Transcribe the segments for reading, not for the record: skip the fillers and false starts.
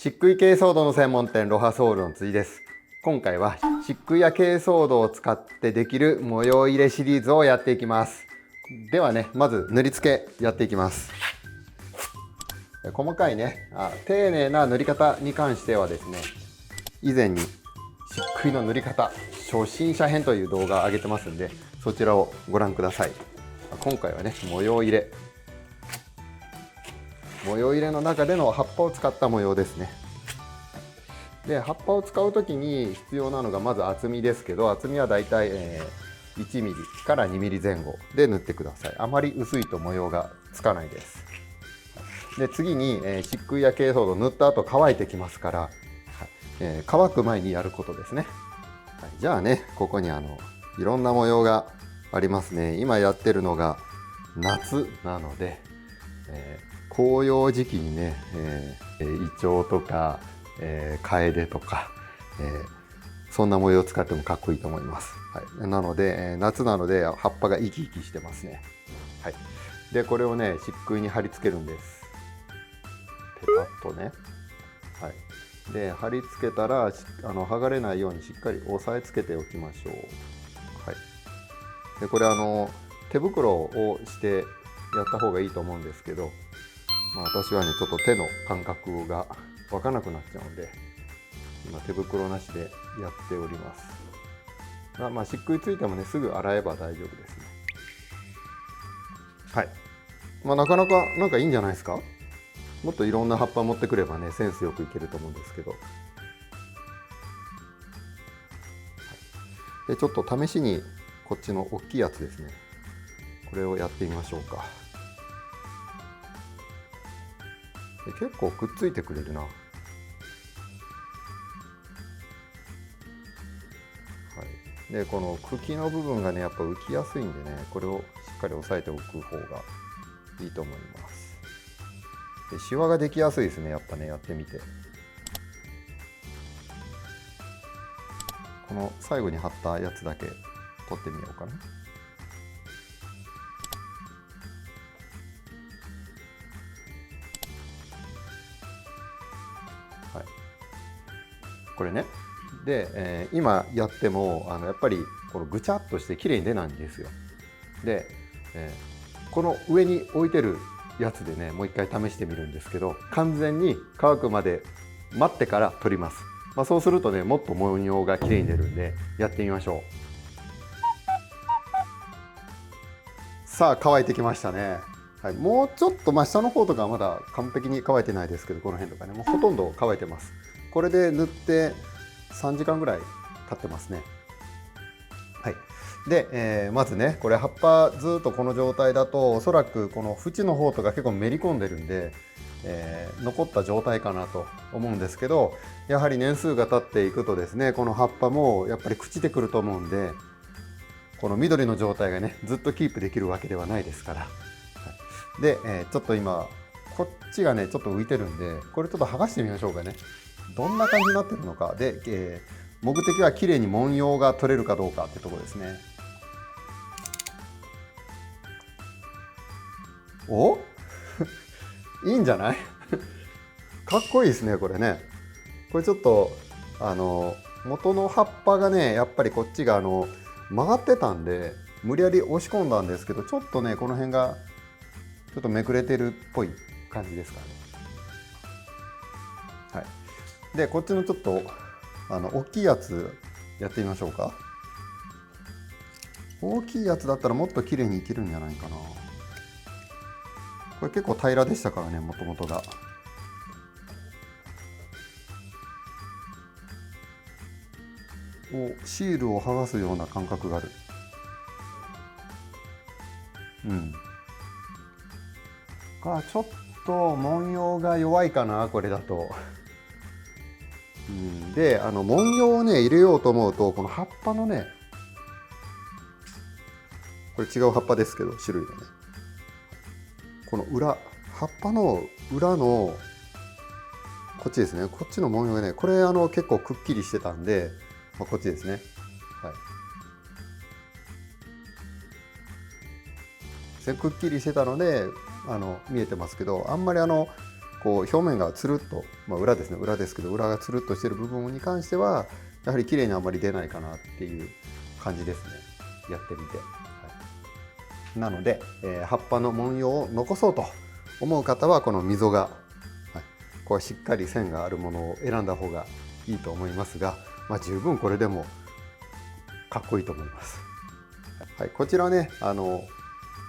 漆喰珪藻土の専門店ロハソウルの辻です。今回は漆喰や珪藻土を使ってできる模様入れシリーズをやっていきます。ではね、まず塗り付けやっていきます。細かいね、丁寧な塗り方に関してはですね、以前に漆喰の塗り方初心者編という動画を上げてますんで、そちらをご覧ください。今回はね、模様入れの中での葉っぱを使った模様ですね。で、葉っぱを使う時に必要なのがまず厚みですけど、厚みはだいたい1ミリから2ミリ前後で塗ってください。あまり薄いと模様がつかないです。で、次に漆喰や珪藻土塗った後乾いてきますから、乾く前にやることですね。じゃあね、ここにいろんな模様がありますね。今やってるのが夏なので、紅葉時期にね、イチョウとか、カエデとか、そんな模様を使ってもかっこいいと思います。なので、夏なので葉っぱが生き生きしてますね。で、これをね、漆喰に貼り付けるんです。ペタッとね。で、貼り付けたら剥がれないようにしっかり押さえつけておきましょう。で、これ手袋をしてやった方がいいと思うんですけど、私はねちょっと手の感覚が分からなくなっちゃうんで、今手袋なしでやっております。漆喰ついてもねすぐ洗えば大丈夫ですね。なかなかなんかいいんじゃないですか。もっといろんな葉っぱ持ってくればねセンスよくいけると思うんですけど、でちょっと試しにこっちの大きいやつですね、これをやってみましょうか。結構くっついてくれるな。で、この茎の部分がねやっぱ浮きやすいんでね、これをしっかり押さえておく方がいいと思います。で、シワができやすいですね、やっぱね、やってみて。この最後に貼ったやつだけ取ってみようかな。これね。で、今やってもやっぱりこのぐちゃっとして綺麗に出ないんですよ。で、この上に置いてるやつでねもう一回試してみるんですけど、完全に乾くまで待ってから取ります。そうするとねもっと模様が綺麗に出るんでやってみましょう。さあ乾いてきましたね。もうちょっと下の方とかはまだ完璧に乾いてないですけど、この辺とかねもうほとんど乾いてます。これで塗って3時間ぐらい経ってますね。で、まずねこれ葉っぱずっとこの状態だとおそらくこの縁の方とか結構めり込んでるんで、残った状態かなと思うんですけど、やはり年数が経っていくとですねこの葉っぱもやっぱり朽ちてくると思うんで、この緑の状態がねずっとキープできるわけではないですから。で、ちょっと今こっちがねちょっと浮いてるんで、これちょっと剥がしてみましょうかね。どんな感じになってるのかで、目的は綺麗に文様が取れるかどうかってところですね。おいいんじゃないかっこいいですねこれね。これちょっと元の葉っぱがねやっぱりこっちが曲がってたんで無理やり押し込んだんですけど、ちょっとねこの辺がちょっとめくれてるっぽい感じですかね。でこっちのちょっと大きいやつやってみましょうか。大きいやつだったらもっと綺麗にいけるんじゃないかな。これ結構平らでしたからね、もともとが。シールを剥がすような感覚がある。ちょっと文様が弱いかなこれだと。で文様をね入れようと思うと、この葉っぱのね、これ違う葉っぱですけど種類がね、この葉っぱの裏のこっちですね、こっちの文様がねこれ結構くっきりしてたんで、こっちですね。くっきりしてたので見えてますけど、あんまりこう表面がつるっと、裏ですね、裏ですけど裏がつるっとしてる部分に関してはやはり綺麗にあんまり出ないかなっていう感じですね、やってみて。なので、葉っぱの文様を残そうと思う方はこの溝が、こうしっかり線があるものを選んだ方がいいと思いますが、十分これでもかっこいいと思います。こちらね、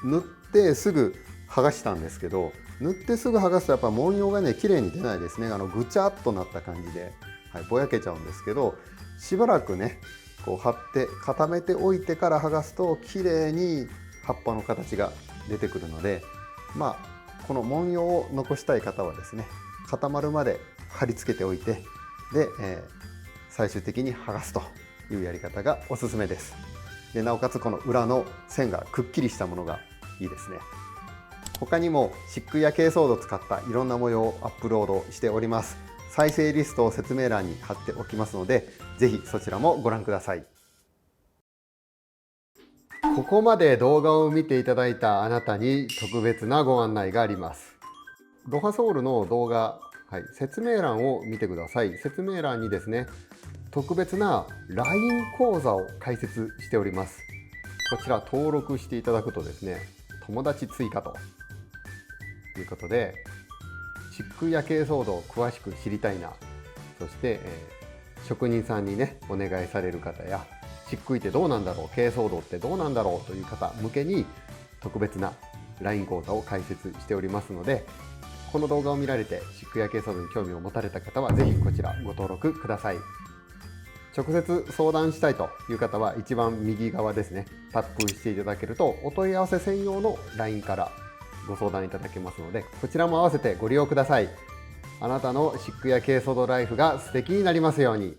塗ってすぐ剥がしたんですけど、塗ってすぐ剥がすとやっぱ文様がね綺麗に出ないですね。ぐちゃっとなった感じで、ぼやけちゃうんですけど、しばらくねこう貼って固めておいてから剥がすと綺麗に葉っぱの形が出てくるので、この文様を残したい方はですね、固まるまで貼り付けておいて、で、最終的に剥がすというやり方がおすすめです。でなおかつこの裏の線がくっきりしたものがいいですね。他にも漆喰や珪藻土を使ったいろんな模様をアップロードしております。再生リストを説明欄に貼っておきますので、ぜひそちらもご覧ください。ここまで動画を見ていただいたあなたに特別なご案内があります。ロハソールの動画、説明欄を見てください。説明欄にですね、特別な LINE 講座を開設しております。こちら登録していただくとですね、友達追加ということで、漆喰や珪藻土を詳しく知りたいな、そして、職人さんにねお願いされる方や、漆喰ってどうなんだろう、珪藻土ってどうなんだろうという方向けに特別な LINE 講座を開設しておりますので、この動画を見られて漆喰や珪藻土に興味を持たれた方はぜひこちらご登録ください。直接相談したいという方は一番右側ですね、タップしていただけるとお問い合わせ専用の LINE からご相談いただけますので、こちらも合わせてご利用ください。あなたの漆喰や珪藻土ライフが素敵になりますように。